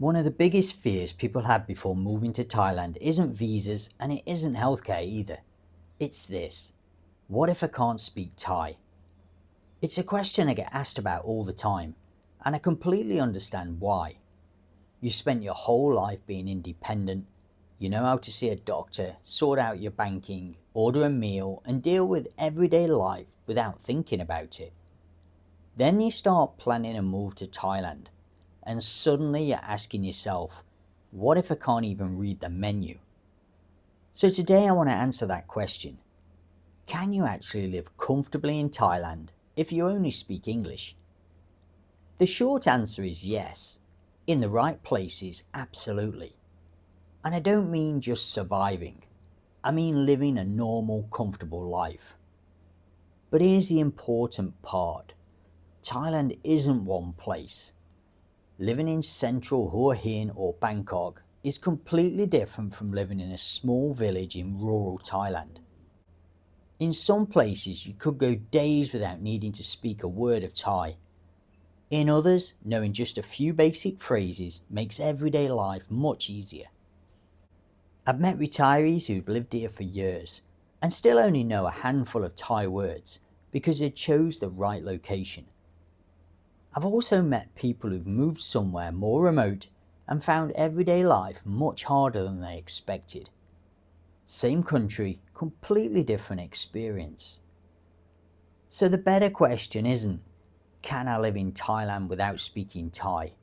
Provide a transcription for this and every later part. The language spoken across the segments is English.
One of the biggest fears people have before moving to Thailand isn't visas and it isn't healthcare either. It's this: what if I can't speak Thai? It's a question I get asked about all the time, and I completely understand why. You've spent your whole life being independent, you know how to see a doctor, sort out your banking, order a meal, and deal with everyday life without thinking about it. Then you start planning a move to Thailand, and suddenly you're asking yourself, what if I can't even read the menu? So today I want to answer that question. Can you actually live comfortably in Thailand if you only speak English? The short answer is yes. In the right places, absolutely. And I don't mean just surviving. I mean living a normal, comfortable life. But here's the important part. Thailand isn't one place. Living in central Hua Hin or Bangkok is completely different from living in a small village in rural Thailand. In some places you could go days without needing to speak a word of Thai. In others, knowing just a few basic phrases makes everyday life much easier. I've met retirees who've lived here for years and still only know a handful of Thai words because they chose the right location. I've also met people who've moved somewhere more remote and found everyday life much harder than they expected. Same country, completely different experience. So the better question isn't, can I live in Thailand without speaking Thai?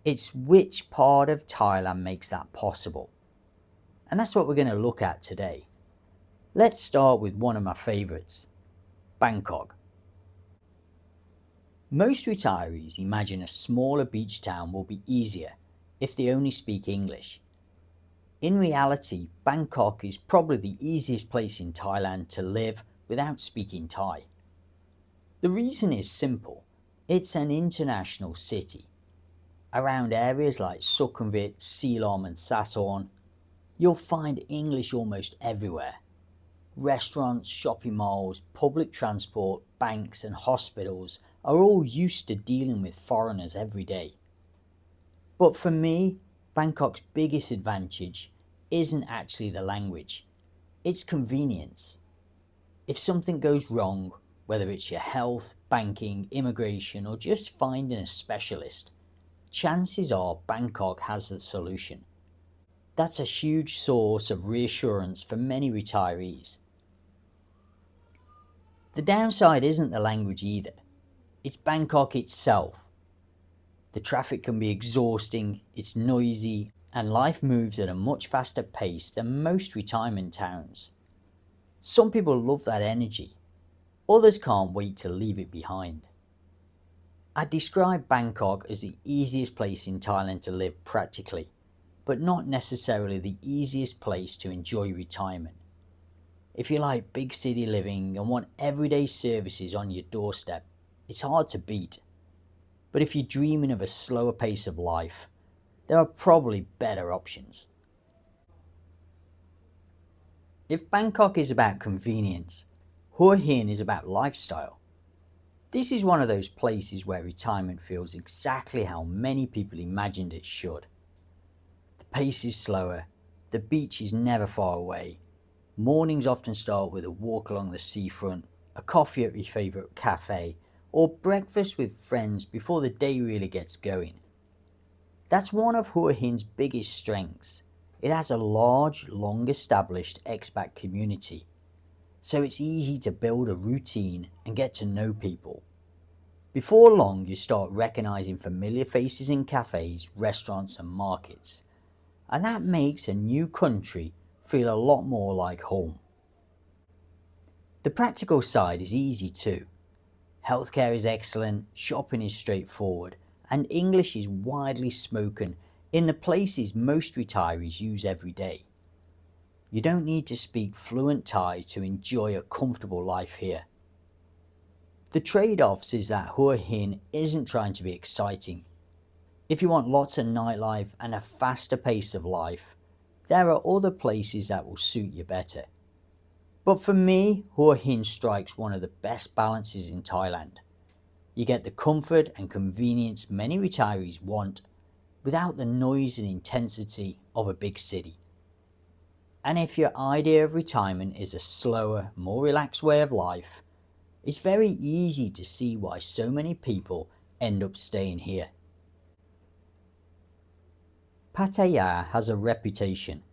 It's which part of Thailand makes that possible. And that's what we're going to look at today. Let's start with one of my favourites, Bangkok. Most retirees imagine a smaller beach town will be easier if they only speak English. In reality, Bangkok is probably the easiest place in Thailand to live without speaking Thai. The reason is simple. It's an international city. Around areas like Sukhumvit, Silom and Sasorn, you'll find English almost everywhere. Restaurants, shopping malls, public transport, banks and hospitals are all used to dealing with foreigners every day. But for me, Bangkok's biggest advantage isn't actually the language, it's convenience. If something goes wrong, whether it's your health, banking, immigration or just finding a specialist, chances are Bangkok has the solution. That's a huge source of reassurance for many retirees. The downside isn't the language either. It's Bangkok itself. The traffic can be exhausting, it's noisy, and life moves at a much faster pace than most retirement towns. Some people love that energy. Others can't wait to leave it behind. I describe Bangkok as the easiest place in Thailand to live practically, but not necessarily the easiest place to enjoy retirement. If you like big city living and want everyday services on your doorstep, it's hard to beat. But if you're dreaming of a slower pace of life, there are probably better options. If Bangkok is about convenience, Hua Hin is about lifestyle. This is one of those places where retirement feels exactly how many people imagined it should. The pace is slower, the beach is never far away, mornings often start with a walk along the seafront, a coffee at your favourite cafe, or breakfast with friends before the day really gets going. That's one of Hua Hin's biggest strengths. It has a large, long-established expat community, so it's easy to build a routine and get to know people. Before long, you start recognising familiar faces in cafes, restaurants and markets, and that makes a new country feel a lot more like home. The practical side is easy too. Healthcare is excellent, shopping is straightforward, and English is widely spoken in the places most retirees use every day. You don't need to speak fluent Thai to enjoy a comfortable life here. The trade-offs is that Hua Hin isn't trying to be exciting. If you want lots of nightlife and a faster pace of life, there are other places that will suit you better. But for me, Hua Hin strikes one of the best balances in Thailand. You get the comfort and convenience many retirees want, without the noise and intensity of a big city. And if your idea of retirement is a slower, more relaxed way of life, it's very easy to see why so many people end up staying here. Pattaya has a reputation,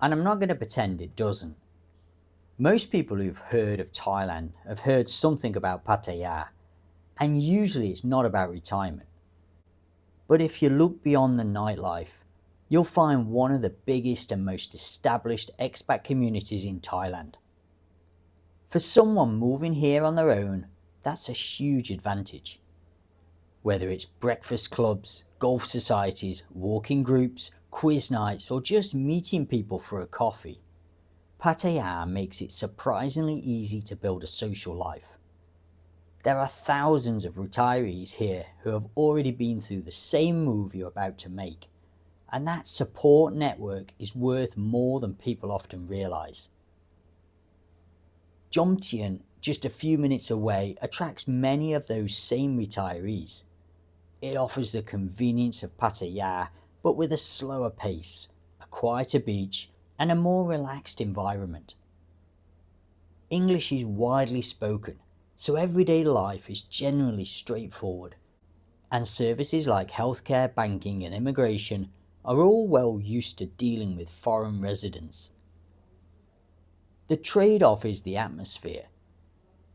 and I'm not going to pretend it doesn't. Most people who've heard of Thailand have heard something about Pattaya, and usually it's not about retirement. But if you look beyond the nightlife, you'll find one of the biggest and most established expat communities in Thailand. For someone moving here on their own, that's a huge advantage. Whether it's breakfast clubs, golf societies, walking groups, quiz nights, or just meeting people for a coffee, Pattaya makes it surprisingly easy to build a social life. There are thousands of retirees here who have already been through the same move you're about to make, and that support network is worth more than people often realise. Jomtien, just a few minutes away, attracts many of those same retirees. It offers the convenience of Pattaya, but with a slower pace, a quieter beach, and a more relaxed environment. English is widely spoken, so everyday life is generally straightforward, and services like healthcare, banking, and immigration are all well used to dealing with foreign residents. The trade-off is the atmosphere.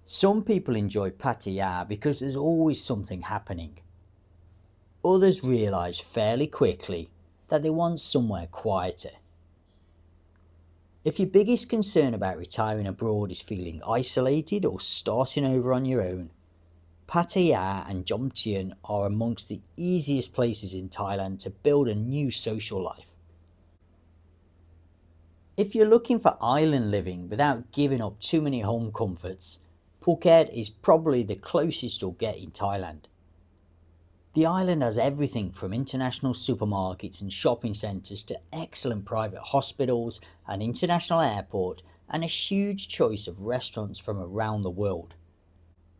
Some people enjoy Pattaya because there's always something happening. Others realise fairly quickly that they want somewhere quieter. If your biggest concern about retiring abroad is feeling isolated or starting over on your own, Pattaya and Jomtien are amongst the easiest places in Thailand to build a new social life. If you're looking for island living without giving up too many home comforts, Phuket is probably the closest you'll get in Thailand. The island has everything from international supermarkets and shopping centres to excellent private hospitals, an international airport, and a huge choice of restaurants from around the world.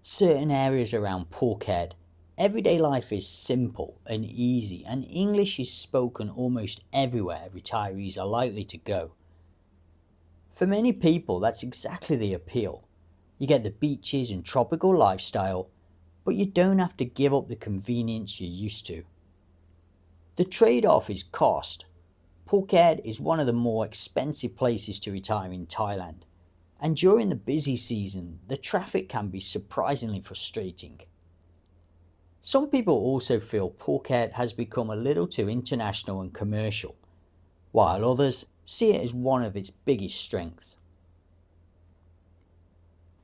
Certain areas around Phuket, everyday life is simple and easy, and English is spoken almost everywhere retirees are likely to go. For many people, that's exactly the appeal. You get the beaches and tropical lifestyle, but you don't have to give up the convenience you're used to. The trade-off is cost. Phuket is one of the more expensive places to retire in Thailand, and during the busy season, the traffic can be surprisingly frustrating. Some people also feel Phuket has become a little too international and commercial, while others see it as one of its biggest strengths.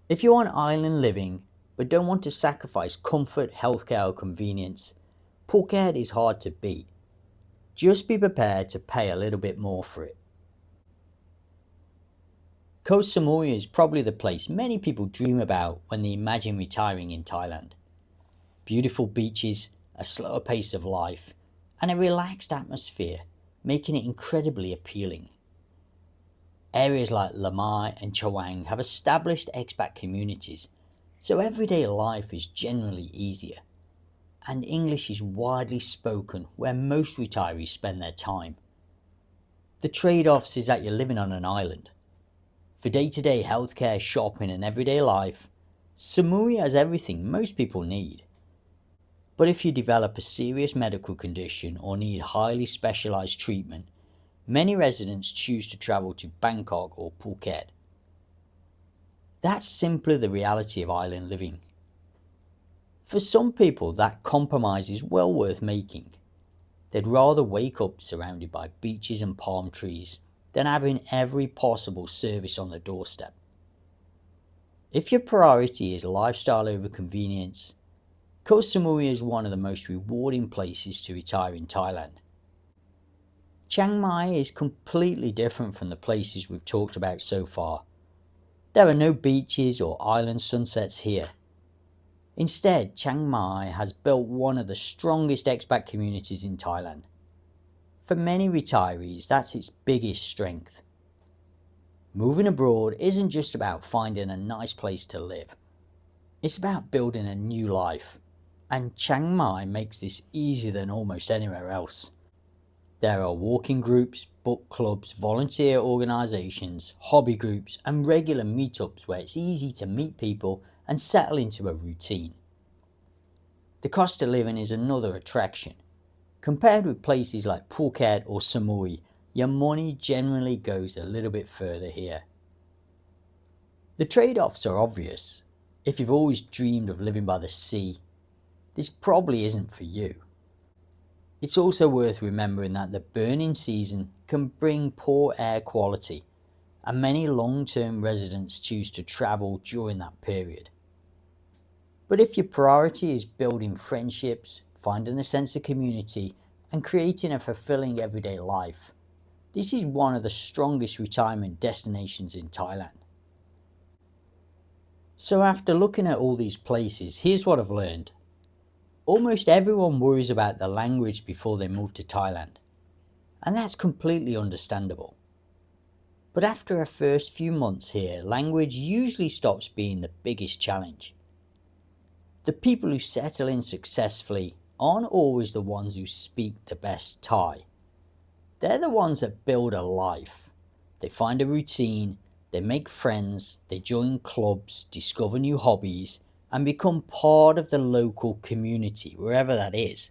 If you want island living, but don't want to sacrifice comfort, healthcare or convenience, Phuket is hard to beat. Just be prepared to pay a little bit more for it. Koh Samui is probably the place many people dream about when they imagine retiring in Thailand. Beautiful beaches, a slower pace of life, and a relaxed atmosphere, making it incredibly appealing. Areas like Lamai and Chawang have established expat communities, so everyday life is generally easier, and English is widely spoken where most retirees spend their time. The trade-offs is that you're living on an island. For day-to-day healthcare, shopping and everyday life, Samui has everything most people need. But if you develop a serious medical condition or need highly specialised treatment, many residents choose to travel to Bangkok or Phuket. That's simply the reality of island living. For some people, that compromise is well worth making. They'd rather wake up surrounded by beaches and palm trees than having every possible service on the doorstep. If your priority is lifestyle over convenience, Koh Samui is one of the most rewarding places to retire in Thailand. Chiang Mai is completely different from the places we've talked about so far. There are no beaches or island sunsets here. Instead, Chiang Mai has built one of the strongest expat communities in Thailand. For many retirees, that's its biggest strength. Moving abroad isn't just about finding a nice place to live. It's about building a new life, and Chiang Mai makes this easier than almost anywhere else. There are walking groups, book clubs, volunteer organisations, hobby groups, and regular meetups where it's easy to meet people and settle into a routine. The cost of living is another attraction. Compared with places like Phuket or Samui, your money generally goes a little bit further here. The trade-offs are obvious. If you've always dreamed of living by the sea, this probably isn't for you. It's also worth remembering that the burning season can bring poor air quality, and many long-term residents choose to travel during that period. But if your priority is building friendships, finding a sense of community, and creating a fulfilling everyday life, this is one of the strongest retirement destinations in Thailand. So after looking at all these places, here's what I've learned. Almost everyone worries about the language before they move to Thailand, and that's completely understandable. But after a first few months here, language usually stops being the biggest challenge. The people who settle in successfully aren't always the ones who speak the best Thai. They're the ones that build a life. They find a routine, they make friends, they join clubs, discover new hobbies, and become part of the local community, wherever that is.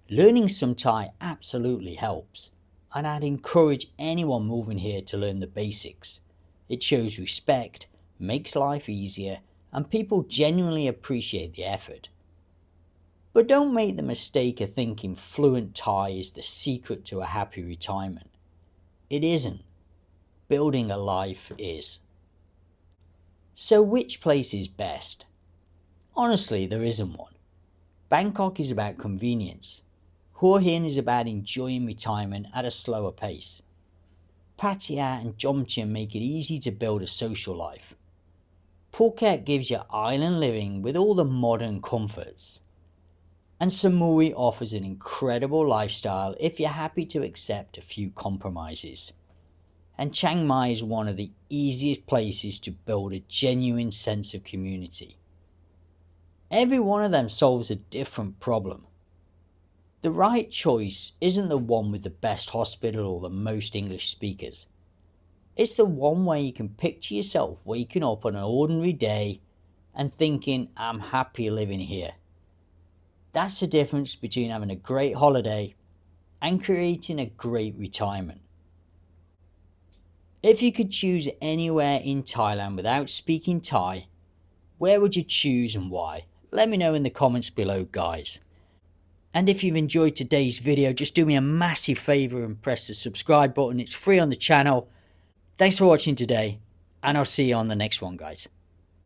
Learning some Thai absolutely helps, and I'd encourage anyone moving here to learn the basics. It shows respect, makes life easier, and people genuinely appreciate the effort. But don't make the mistake of thinking fluent Thai is the secret to a happy retirement. It isn't. Building a life is. So which place is best? Honestly, there isn't one. Bangkok is about convenience. Hua Hin is about enjoying retirement at a slower pace. Pattaya and Jomtien make it easy to build a social life. Phuket gives you island living with all the modern comforts. And Samui offers an incredible lifestyle if you're happy to accept a few compromises. And Chiang Mai is one of the easiest places to build a genuine sense of community. Every one of them solves a different problem. The right choice isn't the one with the best hospital or the most English speakers. It's the one where you can picture yourself waking up on an ordinary day and thinking, I'm happy living here. That's the difference between having a great holiday and creating a great retirement. If you could choose anywhere in Thailand without speaking Thai, where would you choose and why? Let me know in the comments below, guys. And if you've enjoyed today's video, just do me a massive favour and press the subscribe button. It's free on the channel. Thanks for watching today, and I'll see you on the next one, guys.